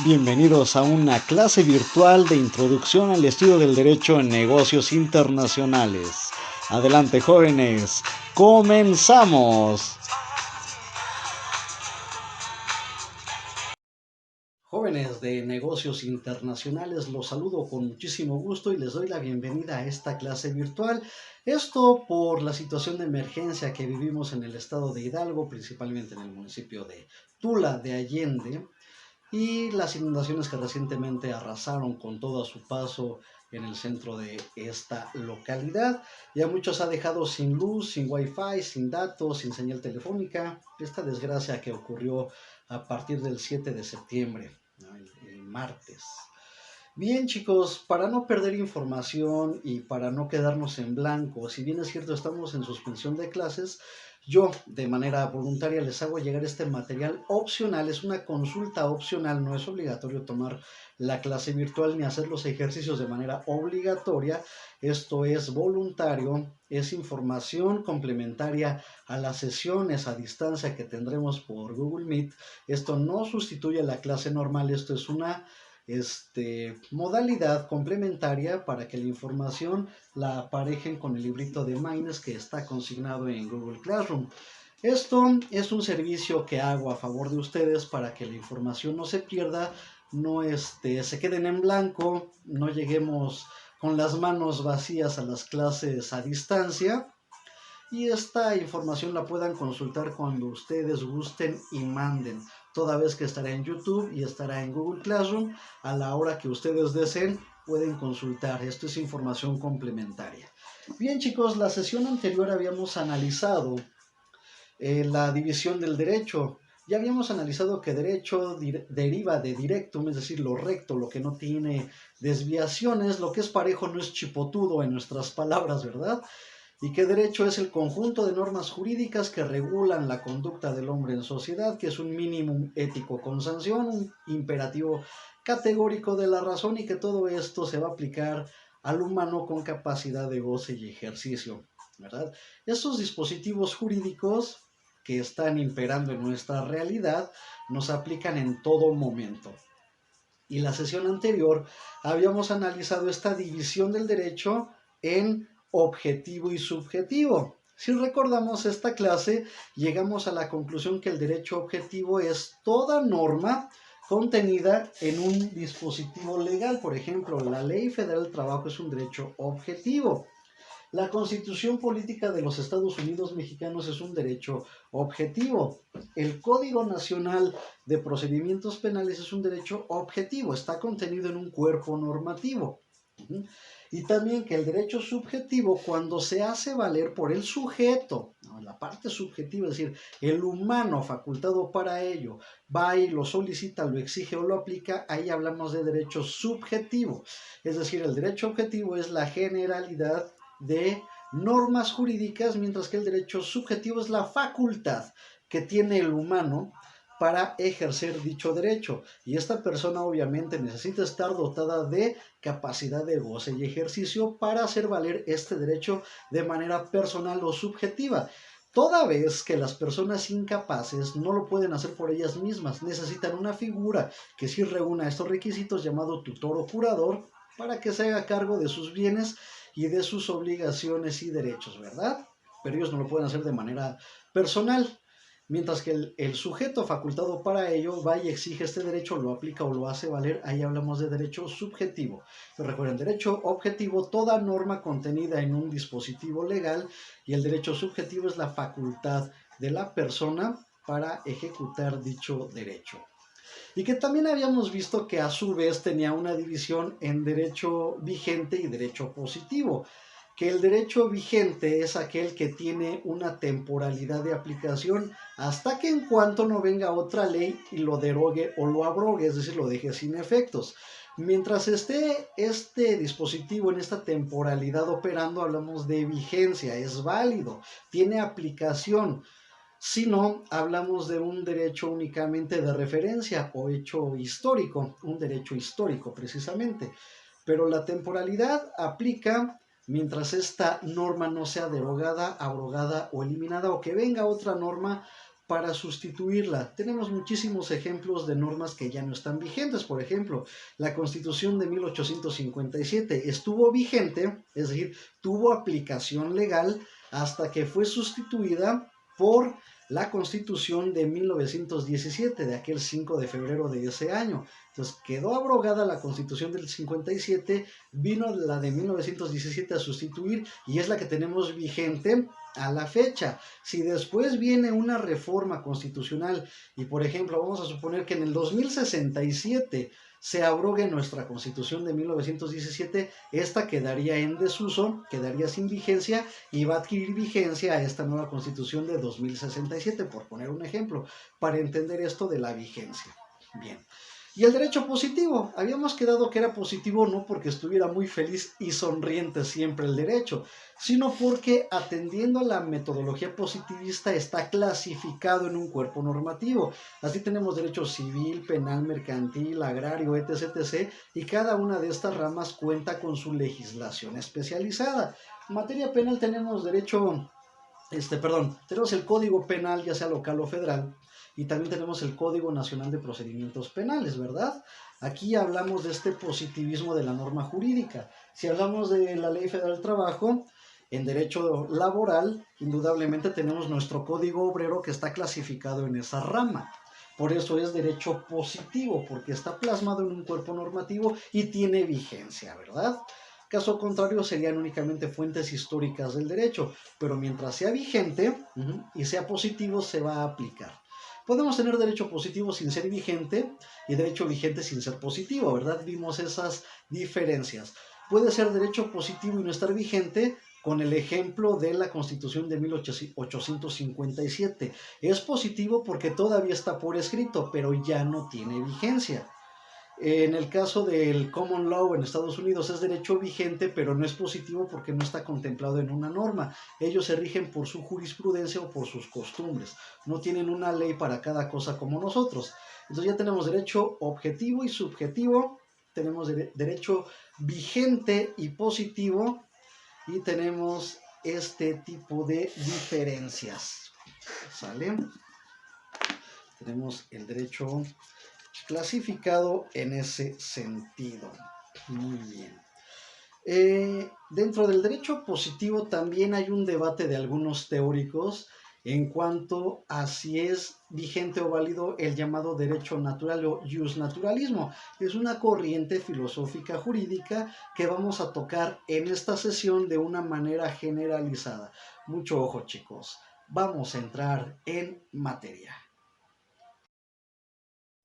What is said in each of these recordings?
Bienvenidos a una clase virtual de introducción al estudio del derecho en negocios internacionales. Adelante, jóvenes, comenzamos. Jóvenes de negocios internacionales, los saludo con muchísimo gusto y les doy la bienvenida a esta clase virtual. Esto por la situación de emergencia que vivimos en el estado de Hidalgo, principalmente en el municipio de Tula de Allende, y las inundaciones que recientemente arrasaron con todo a su paso en el centro de esta localidad. Y a muchos ha dejado sin luz, sin wifi, sin datos, sin señal telefónica. Esta desgracia que ocurrió a partir del 7 de septiembre, ¿no? el martes. Bien, chicos, para no perder información y para no quedarnos en blanco, si bien es cierto estamos en suspensión de clases, yo de manera voluntaria les hago llegar este material opcional, es una consulta opcional, no es obligatorio tomar la clase virtual ni hacer los ejercicios de manera obligatoria, esto es voluntario, es información complementaria a las sesiones a distancia que tendremos por Google Meet, esto no sustituye la clase normal, esto es una modalidad complementaria para que la información la aparejen con el librito de Maynes que está consignado en Google Classroom. Esto es un servicio que hago a favor de ustedes para que la información no se pierda, no se queden en blanco, no lleguemos con las manos vacías a las clases a distancia y esta información la puedan consultar cuando ustedes gusten y manden, toda vez que estará en YouTube y estará en Google Classroom a la hora que ustedes deseen. Pueden consultar, esto es información complementaria. Bien, chicos, la sesión anterior habíamos analizado la división del derecho. Ya habíamos analizado que derecho deriva de directum, es decir, lo recto, lo que no tiene desviaciones, lo que es parejo no es chipotudo en nuestras palabras, ¿verdad? Y que derecho es el conjunto de normas jurídicas que regulan la conducta del hombre en sociedad, que es un mínimo ético con sanción, un imperativo categórico de la razón, y que todo esto se va a aplicar al humano con capacidad de goce y ejercicio, ¿verdad? Estos dispositivos jurídicos que están imperando en nuestra realidad nos aplican en todo momento. Y la sesión anterior habíamos analizado esta división del derecho en objetivo y subjetivo. Si recordamos esta clase, llegamos a la conclusión que el derecho objetivo es toda norma contenida en un dispositivo legal. Por ejemplo, la Ley Federal del Trabajo es un derecho objetivo. La Constitución Política de los Estados Unidos Mexicanos es un derecho objetivo. El Código Nacional de Procedimientos Penales es un derecho objetivo, está contenido en un cuerpo normativo. Y también que el derecho subjetivo, cuando se hace valer por el sujeto, ¿no? La parte subjetiva, es decir, el humano facultado para ello, va y lo solicita, lo exige o lo aplica, ahí hablamos de derecho subjetivo. Es decir, el derecho objetivo es la generalidad de normas jurídicas, mientras que el derecho subjetivo es la facultad que tiene el humano para ejercer dicho derecho. Y esta persona obviamente necesita estar dotada de capacidad de goce y ejercicio para hacer valer este derecho de manera personal o subjetiva. Toda vez que las personas incapaces no lo pueden hacer por ellas mismas, necesitan una figura que sí reúna estos requisitos llamado tutor o curador para que se haga cargo de sus bienes y de sus obligaciones y derechos, ¿verdad? Pero ellos no lo pueden hacer de manera personal. Mientras que el sujeto facultado para ello va y exige este derecho, lo aplica o lo hace valer, ahí hablamos de derecho subjetivo. Pero recuerden, derecho objetivo, toda norma contenida en un dispositivo legal, y el derecho subjetivo es la facultad de la persona para ejecutar dicho derecho. Y que también habíamos visto que a su vez tenía una división en derecho vigente y derecho positivo, que el derecho vigente es aquel que tiene una temporalidad de aplicación hasta que en cuanto no venga otra ley y lo derogue o lo abrogue, es decir, lo deje sin efectos. Mientras esté este dispositivo en esta temporalidad operando, hablamos de vigencia, es válido, tiene aplicación. Si no, hablamos de un derecho únicamente de referencia o hecho histórico, un derecho histórico precisamente. Pero la temporalidad aplica mientras esta norma no sea derogada, abrogada o eliminada, o que venga otra norma para sustituirla. Tenemos muchísimos ejemplos de normas que ya no están vigentes. Por ejemplo, la Constitución de 1857 estuvo vigente, es decir, tuvo aplicación legal hasta que fue sustituida por la Constitución de 1917, de aquel 5 de febrero de ese año. Entonces quedó abrogada la Constitución del 57, vino la de 1917 a sustituir y es la que tenemos vigente a la fecha. Si después viene una reforma constitucional y, por ejemplo, vamos a suponer que en el 2067 se abrogue nuestra Constitución de 1917, esta quedaría en desuso, quedaría sin vigencia y va a adquirir vigencia a esta nueva Constitución de 2067, por poner un ejemplo, para entender esto de la vigencia. Bien. Y el derecho positivo, habíamos quedado que era positivo no porque estuviera muy feliz y sonriente siempre el derecho, sino porque atendiendo a la metodología positivista está clasificado en un cuerpo normativo. Así tenemos derecho civil, penal, mercantil, agrario, etc, etc, y cada una de estas ramas cuenta con su legislación especializada. En materia penal tenemos tenemos el Código Penal, ya sea local o federal, y también tenemos el Código Nacional de Procedimientos Penales, ¿verdad? Aquí hablamos de este positivismo de la norma jurídica. Si hablamos de la Ley Federal del Trabajo, en derecho laboral, indudablemente tenemos nuestro Código Obrero que está clasificado en esa rama. Por eso es derecho positivo, porque está plasmado en un cuerpo normativo y tiene vigencia, ¿verdad? Caso contrario serían únicamente fuentes históricas del derecho, pero mientras sea vigente y sea positivo se va a aplicar. Podemos tener derecho positivo sin ser vigente y derecho vigente sin ser positivo, ¿verdad? Vimos esas diferencias. Puede ser derecho positivo y no estar vigente con el ejemplo de la Constitución de 1857. Es positivo porque todavía está por escrito, pero ya no tiene vigencia. En el caso del common law en Estados Unidos es derecho vigente, pero no es positivo porque no está contemplado en una norma. Ellos se rigen por su jurisprudencia o por sus costumbres. No tienen una ley para cada cosa como nosotros. Entonces ya tenemos derecho objetivo y subjetivo, tenemos derecho vigente y positivo, y tenemos este tipo de diferencias. ¿Sale? Tenemos el derecho clasificado en ese sentido. Muy bien. Dentro del derecho positivo también hay un debate de algunos teóricos en cuanto a si es vigente o válido el llamado derecho natural o justnaturalismo. Es una corriente filosófica jurídica que vamos a tocar en esta sesión de una manera generalizada. Mucho ojo, chicos. Vamos a entrar en materia.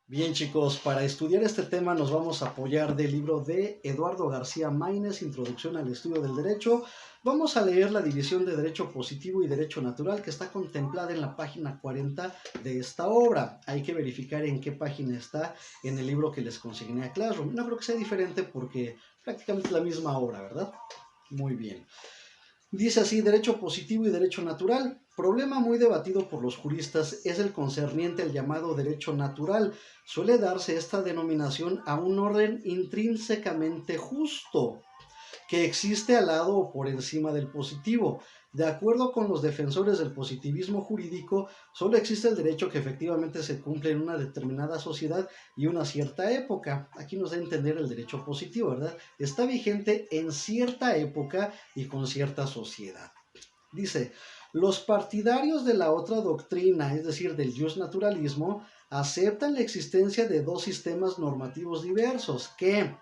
Bien, chicos, para estudiar este tema nos vamos a apoyar del libro de Eduardo García Maínez, Introducción al Estudio del Derecho. Vamos a leer la división de Derecho Positivo y Derecho Natural que está contemplada en la página 40 de esta obra. Hay que verificar en qué página está en el libro que les consigné a Classroom. No creo que sea diferente porque prácticamente es la misma obra, ¿verdad? Muy bien. Dice así: derecho positivo y derecho natural. Problema muy debatido por los juristas es el concerniente al llamado derecho natural. Suele darse esta denominación a un orden intrínsecamente justo que existe al lado o por encima del positivo. De acuerdo con los defensores del positivismo jurídico, solo existe el derecho que efectivamente se cumple en una determinada sociedad y una cierta época. Aquí nos da a entender el derecho positivo, ¿verdad? Está vigente en cierta época y con cierta sociedad. Dice: los partidarios de la otra doctrina, es decir, del justnaturalismo, aceptan la existencia de dos sistemas normativos diversos que,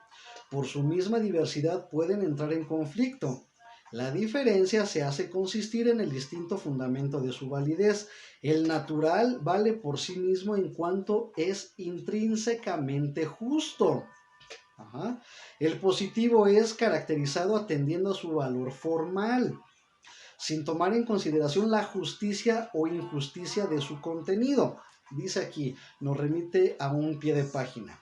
por su misma diversidad, pueden entrar en conflicto. La diferencia se hace consistir en el distinto fundamento de su validez. El natural vale por sí mismo en cuanto es intrínsecamente justo. Ajá. El positivo es caracterizado atendiendo a su valor formal, sin tomar en consideración la justicia o injusticia de su contenido. Dice aquí, nos remite a un pie de página.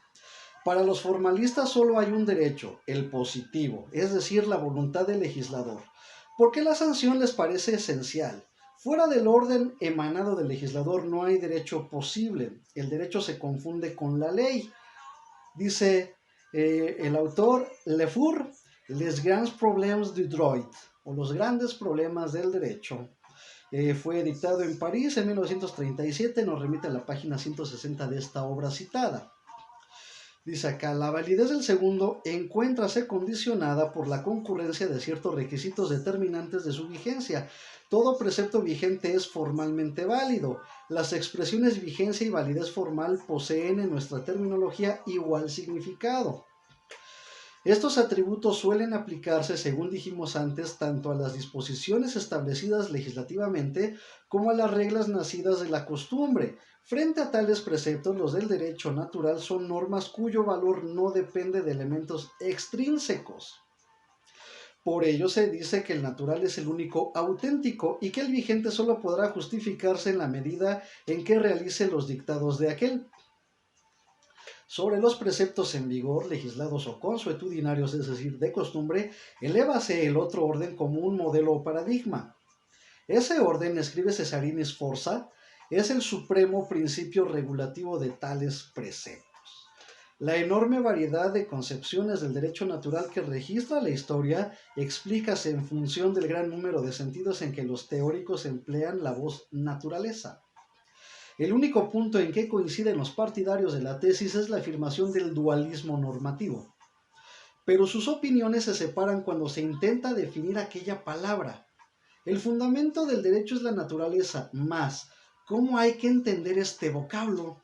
Para los formalistas solo hay un derecho, el positivo, es decir, la voluntad del legislador, porque la sanción les parece esencial. Fuera del orden emanado del legislador no hay derecho posible. El derecho se confunde con la ley. Dice el autor Les grands problèmes du droit, o los grandes problemas del derecho, Fue editado en París en 1937, nos remite a la página 160 de esta obra citada. Dice acá, la validez del segundo encuéntrase condicionada por la concurrencia de ciertos requisitos determinantes de su vigencia. Todo precepto vigente es formalmente válido. Las expresiones vigencia y validez formal poseen en nuestra terminología igual significado. Estos atributos suelen aplicarse, según dijimos antes, tanto a las disposiciones establecidas legislativamente como a las reglas nacidas de la costumbre. Frente a tales preceptos, los del derecho natural son normas cuyo valor no depende de elementos extrínsecos. Por ello se dice que el natural es el único auténtico y que el vigente solo podrá justificarse en la medida en que realice los dictados de aquel. Sobre los preceptos en vigor, legislados o consuetudinarios, es decir, de costumbre, elévase el otro orden como un modelo o paradigma. Ese orden, escribe Cesarini Sforza, es el supremo principio regulativo de tales preceptos. La enorme variedad de concepciones del derecho natural que registra la historia explícase en función del gran número de sentidos en que los teóricos emplean la voz naturaleza. El único punto en que coinciden los partidarios de la tesis es la afirmación del dualismo normativo. Pero sus opiniones se separan cuando se intenta definir aquella palabra. El fundamento del derecho es la naturaleza, más ¿cómo hay que entender este vocablo?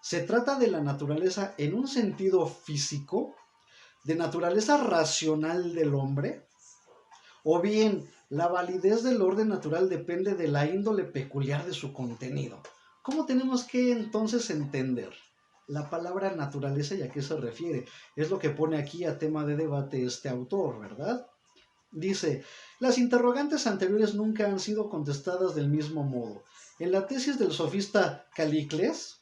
¿Se trata de la naturaleza en un sentido físico, de naturaleza racional del hombre? ¿O bien la validez del orden natural depende de la índole peculiar de su contenido? ¿Cómo tenemos que entonces entender la palabra naturaleza y a qué se refiere? Es lo que pone aquí a tema de debate este autor, ¿verdad? Dice, las interrogantes anteriores nunca han sido contestadas del mismo modo. En la tesis del sofista Calicles,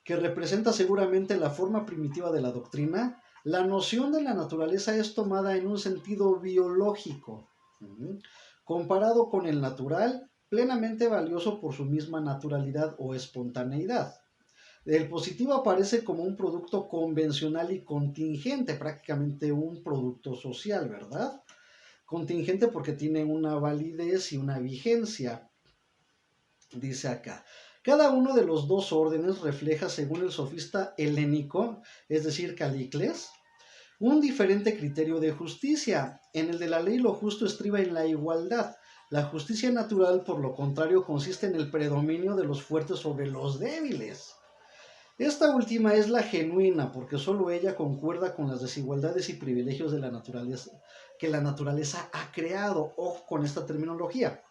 que representa seguramente la forma primitiva de la doctrina, la noción de la naturaleza es tomada en un sentido biológico, comparado con el natural, plenamente valioso por su misma naturalidad o espontaneidad. El positivo aparece como un producto convencional y contingente, prácticamente un producto social, ¿verdad? Contingente porque tiene una validez y una vigencia. Dice acá, cada uno de los dos órdenes refleja, según el sofista helénico, es decir, Calicles, un diferente criterio de justicia. En el de la ley lo justo estriba en la igualdad. La justicia natural, por lo contrario, consiste en el predominio de los fuertes sobre los débiles. Esta última es la genuina, porque sólo ella concuerda con las desigualdades y privilegios de la naturaleza, que la naturaleza ha creado. Ojo con esta terminología.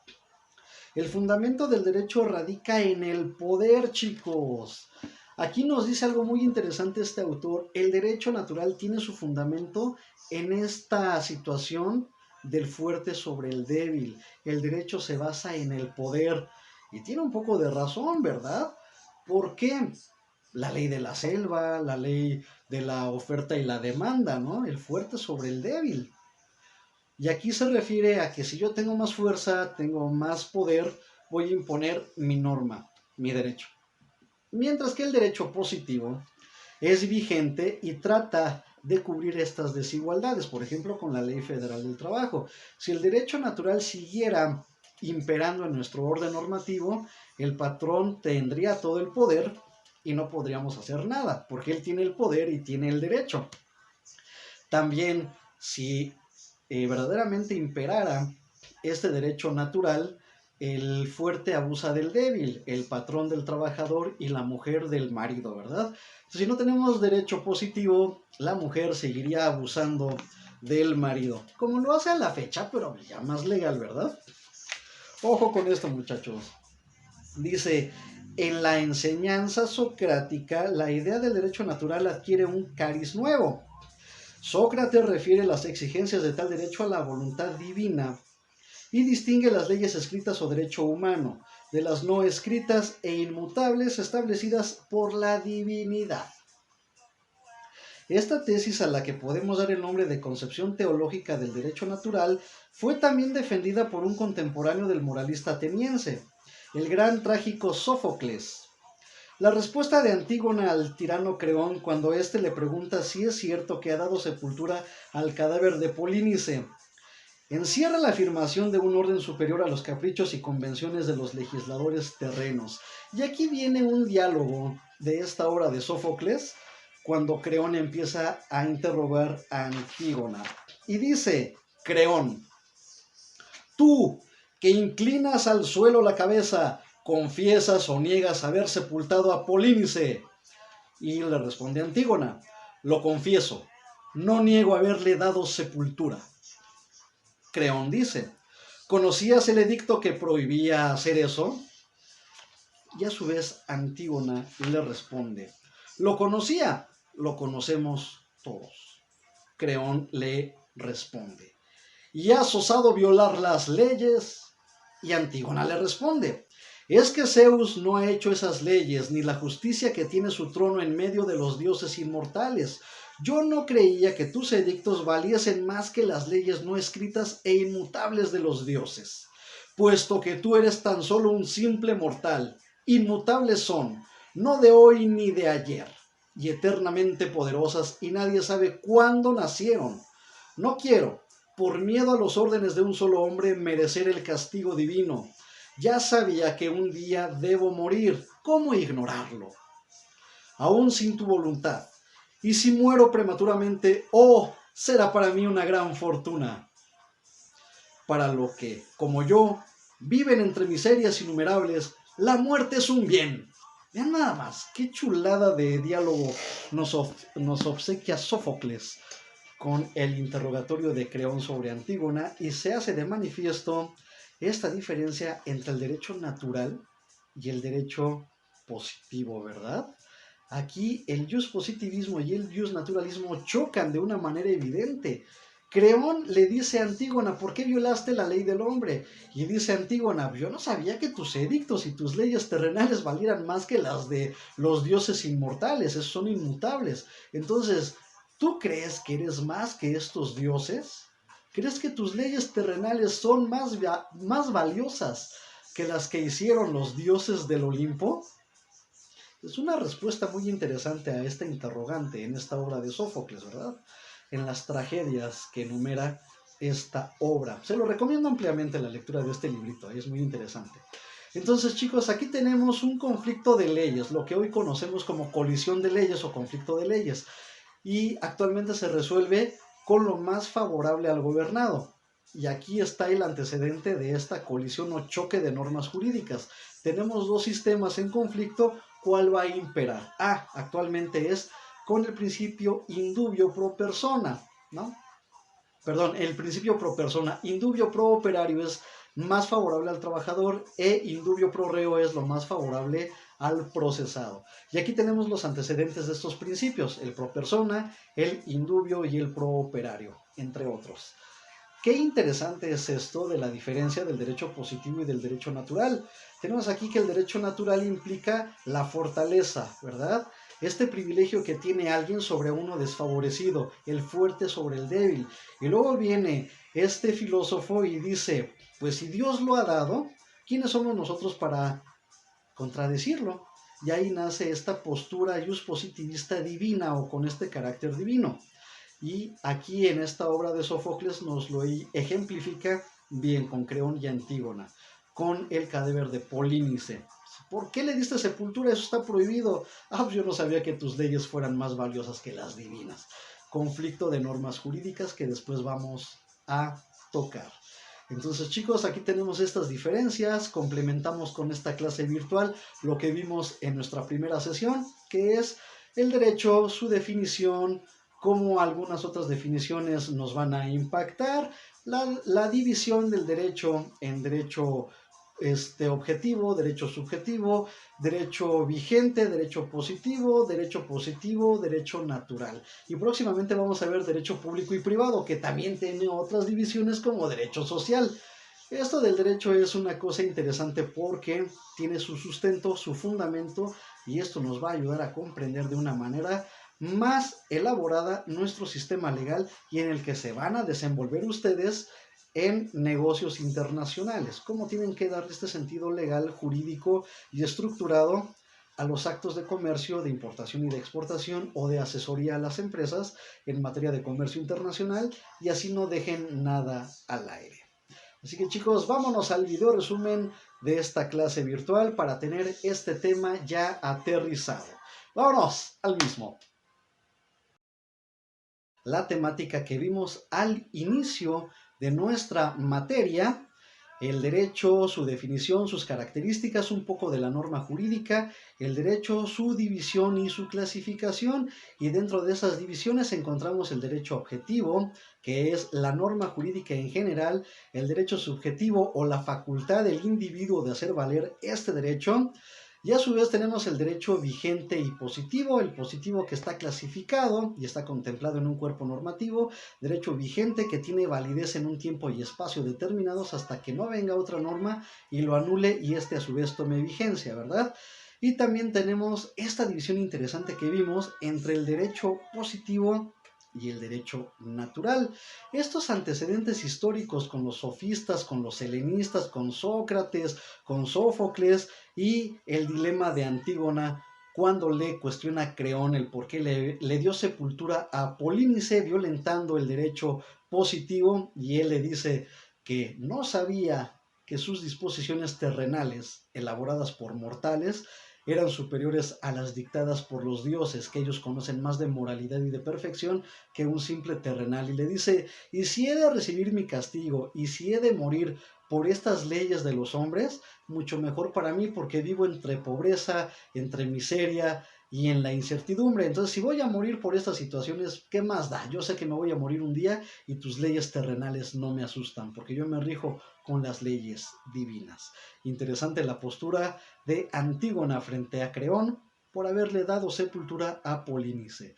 El fundamento del derecho radica en el poder, chicos. Aquí nos dice algo muy interesante este autor. El derecho natural tiene su fundamento en esta situación del fuerte sobre el débil. El derecho se basa en el poder. Y tiene un poco de razón, ¿verdad? ¿Por qué? La ley de la selva, la ley de la oferta y la demanda, ¿no? El fuerte sobre el débil. Y aquí se refiere a que si yo tengo más fuerza, tengo más poder, voy a imponer mi norma, mi derecho. Mientras que el derecho positivo es vigente y trata de cubrir estas desigualdades, por ejemplo, con la Ley Federal del Trabajo. Si el derecho natural siguiera imperando en nuestro orden normativo, el patrón tendría todo el poder y no podríamos hacer nada, porque él tiene el poder y tiene el derecho. También, si verdaderamente imperara este derecho natural, el fuerte abusa del débil, el patrón del trabajador y la mujer del marido, ¿verdad? Entonces, si no tenemos derecho positivo, la mujer seguiría abusando del marido, como lo hace a la fecha, pero ya más legal, ¿verdad? Ojo con esto, muchachos. Dice, en la enseñanza socrática, la idea del derecho natural adquiere un cariz nuevo. Sócrates refiere las exigencias de tal derecho a la voluntad divina y distingue las leyes escritas o derecho humano de las no escritas e inmutables establecidas por la divinidad. Esta tesis, a la que podemos dar el nombre de concepción teológica del derecho natural, fue también defendida por un contemporáneo del moralista ateniense, el gran trágico Sófocles. La respuesta de Antígona al tirano Creón cuando éste le pregunta si es cierto que ha dado sepultura al cadáver de Polínice encierra la afirmación de un orden superior a los caprichos y convenciones de los legisladores terrenos. Y aquí viene un diálogo de esta obra de Sófocles, cuando Creón empieza a interrogar a Antígona. Y dice, Creón, tú que inclinas al suelo la cabeza, ¿confiesas o niegas haber sepultado a Polínice? Y le responde Antígona, lo confieso, no niego haberle dado sepultura. Creón dice, ¿conocías el edicto que prohibía hacer eso? Y a su vez Antígona le responde, lo conocía, lo conocemos todos. Creón le responde, ¿y has osado violar las leyes? Y Antígona le responde, es que Zeus no ha hecho esas leyes, ni la justicia que tiene su trono en medio de los dioses inmortales. Yo no creía que tus edictos valiesen más que las leyes no escritas e inmutables de los dioses. Puesto que tú eres tan solo un simple mortal, inmutables son, no de hoy ni de ayer, y eternamente poderosas, y nadie sabe cuándo nacieron. No quiero, por miedo a los órdenes de un solo hombre, merecer el castigo divino. Ya sabía que un día debo morir. ¿Cómo ignorarlo? Aún sin tu voluntad. Y si muero prematuramente, oh, será para mí una gran fortuna. Para lo que, como yo, viven entre miserias innumerables, la muerte es un bien. Vean nada más, qué chulada de diálogo nos obsequia Sófocles con el interrogatorio de Creón sobre Antígona, y se hace de manifiesto esta diferencia entre el derecho natural y el derecho positivo, ¿verdad? Aquí el positivismo y el naturalismo chocan de una manera evidente. Creón le dice a Antígona, ¿por qué violaste la ley del hombre? Y dice Antígona, yo no sabía que tus edictos y tus leyes terrenales valieran más que las de los dioses inmortales, esos son inmutables. Entonces, ¿tú crees que eres más que estos dioses? ¿Crees que tus leyes terrenales son más valiosas que las que hicieron los dioses del Olimpo? Es una respuesta muy interesante a esta interrogante en esta obra de Sófocles, ¿verdad? En las tragedias que enumera esta obra. Se lo recomiendo ampliamente la lectura de este librito, es muy interesante. Entonces, chicos, aquí tenemos un conflicto de leyes, lo que hoy conocemos como colisión de leyes o conflicto de leyes, y actualmente se resuelve con lo más favorable al gobernado. Y aquí está el antecedente de esta colisión o choque de normas jurídicas. Tenemos dos sistemas en conflicto, ¿cuál va a imperar? Actualmente es con el principio indubio pro persona, ¿no? Perdón, el principio pro persona, indubio pro operario es más favorable al trabajador e indubio pro reo es lo más favorable al procesado. Y aquí tenemos los antecedentes de estos principios, el pro persona, el indubio y el pro operario, entre otros. Qué interesante es esto de la diferencia del derecho positivo y del derecho natural. Tenemos aquí que el derecho natural implica la fortaleza, ¿verdad? Este privilegio que tiene alguien sobre uno desfavorecido, el fuerte sobre el débil. Y luego viene este filósofo y dice, pues si Dios lo ha dado, ¿quiénes somos nosotros para contradecirlo? Y ahí nace esta postura positivista divina o con este carácter divino. Y aquí en esta obra de Sófocles nos lo ejemplifica bien con Creón y Antígona, con el cadáver de Polínice. ¿Por qué le diste sepultura? Eso está prohibido. Pues yo no sabía que tus leyes fueran más valiosas que las divinas. Conflicto de normas jurídicas que después vamos a tocar. Entonces, chicos, aquí tenemos estas diferencias, complementamos con esta clase virtual lo que vimos en nuestra primera sesión, que es el derecho, su definición, cómo algunas otras definiciones nos van a impactar, la división del derecho en derecho objetivo, derecho subjetivo, derecho vigente, derecho positivo, derecho natural. Y próximamente vamos a ver derecho público y privado, que también tiene otras divisiones como derecho social. Esto del derecho es una cosa interesante porque tiene su sustento, su fundamento, y esto nos va a ayudar a comprender de una manera más elaborada nuestro sistema legal y en el que se van a desenvolver ustedes en negocios internacionales. Cómo tienen que darle este sentido legal, jurídico y estructurado a los actos de comercio, de importación y de exportación o de asesoría a las empresas en materia de comercio internacional y así no dejen nada al aire. Así que chicos, vámonos al video resumen de esta clase virtual para tener este tema ya aterrizado. Vámonos al mismo. La temática que vimos al inicio de nuestra materia, el derecho, su definición, sus características, un poco de la norma jurídica, el derecho, su división y su clasificación, y dentro de esas divisiones encontramos el derecho objetivo, que es la norma jurídica en general, el derecho subjetivo o la facultad del individuo de hacer valer este derecho. Y a su vez tenemos el derecho vigente y positivo, el positivo que está clasificado y está contemplado en un cuerpo normativo, derecho vigente que tiene validez en un tiempo y espacio determinados hasta que no venga otra norma y lo anule y este a su vez tome vigencia, ¿verdad? Y también tenemos esta división interesante que vimos entre el derecho positivo y el derecho natural. Estos antecedentes históricos con los sofistas, con los helenistas, con Sócrates, con Sófocles y el dilema de Antígona cuando le cuestiona a Creón el por qué le dio sepultura a Polínice violentando el derecho positivo y él le dice que no sabía que sus disposiciones terrenales elaboradas por mortales eran superiores a las dictadas por los dioses, que ellos conocen más de moralidad y de perfección que un simple terrenal. Y le dice, y si he de recibir mi castigo, y si he de morir por estas leyes de los hombres, mucho mejor para mí porque vivo entre pobreza, entre miseria y en la incertidumbre. Entonces, si voy a morir por estas situaciones, ¿qué más da? Yo sé que me voy a morir un día y tus leyes terrenales no me asustan porque yo me rijo con las leyes divinas. Interesante la postura de Antígona frente a Creón por haberle dado sepultura a Polínice.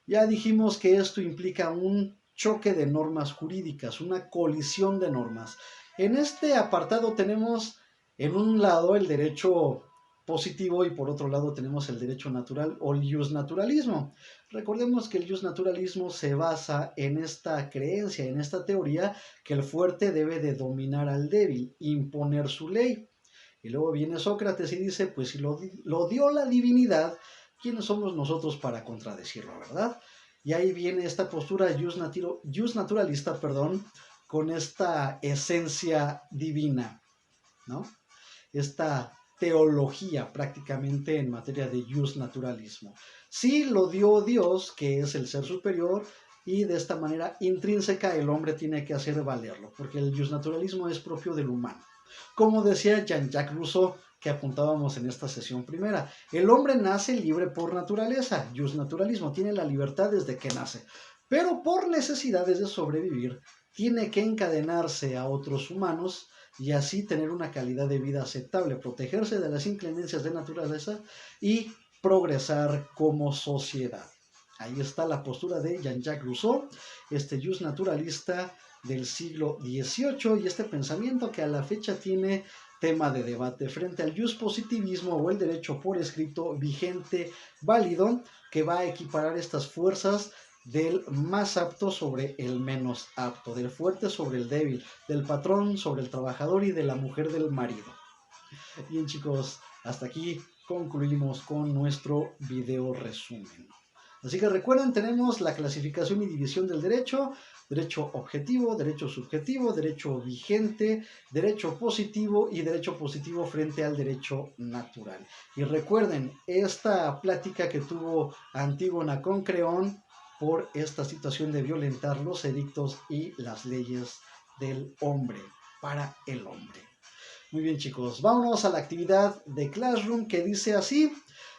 Ya dijimos que esto implica un choque de normas jurídicas, una colisión de normas. En este apartado tenemos en un lado el derecho positivo y por otro lado tenemos el derecho natural o el justnaturalismo. Recordemos que el justnaturalismo se basa en esta creencia, en esta teoría que el fuerte debe de dominar al débil, imponer su ley. Y luego viene Sócrates y dice, pues si lo dio la divinidad, ¿quiénes somos nosotros para contradecirlo, verdad? Y ahí viene esta postura justnaturalista, con esta esencia divina, ¿no? Esta teología prácticamente en materia de justnaturalismo. Sí lo dio Dios, que es el ser superior, y de esta manera intrínseca el hombre tiene que hacer valerlo, porque el justnaturalismo es propio del humano. Como decía Jean-Jacques Rousseau, que apuntábamos en esta sesión primera, el hombre nace libre por naturaleza, justnaturalismo, tiene la libertad desde que nace, pero por necesidades de sobrevivir, tiene que encadenarse a otros humanos y así tener una calidad de vida aceptable, protegerse de las inclemencias de naturaleza y progresar como sociedad. Ahí está la postura de Jean-Jacques Rousseau, este justnaturalista del siglo XVIII y este pensamiento que a la fecha tiene tema de debate frente al positivismo o el derecho por escrito vigente, válido, que va a equiparar estas fuerzas del más apto sobre el menos apto, del fuerte sobre el débil, del patrón sobre el trabajador y de la mujer del marido. Bien chicos, hasta aquí concluimos con nuestro video resumen. Así que recuerden, tenemos la clasificación y división del derecho, derecho objetivo, derecho subjetivo, derecho vigente, derecho positivo y derecho positivo frente al derecho natural. Y recuerden, esta plática que tuvo Antígona con Creón por esta situación de violentar los edictos y las leyes del hombre, para el hombre. Muy bien chicos, vámonos a la actividad de Classroom que dice así.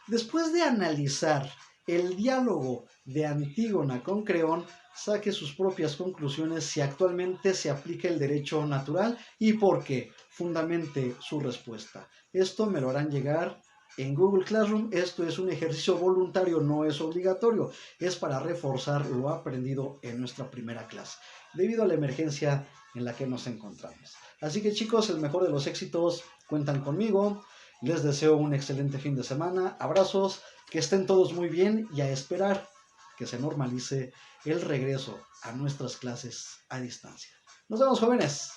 Después de analizar el diálogo de Antígona con Creón, saque sus propias conclusiones si actualmente se aplica el derecho natural y por qué. Fundamente su respuesta. Esto me lo harán llegar en Google Classroom. Esto es un ejercicio voluntario, no es obligatorio. Es para reforzar lo aprendido en nuestra primera clase, debido a la emergencia en la que nos encontramos. Así que chicos, el mejor de los éxitos, cuentan conmigo. Les deseo un excelente fin de semana. Abrazos, que estén todos muy bien y a esperar que se normalice el regreso a nuestras clases a distancia. Nos vemos, jóvenes.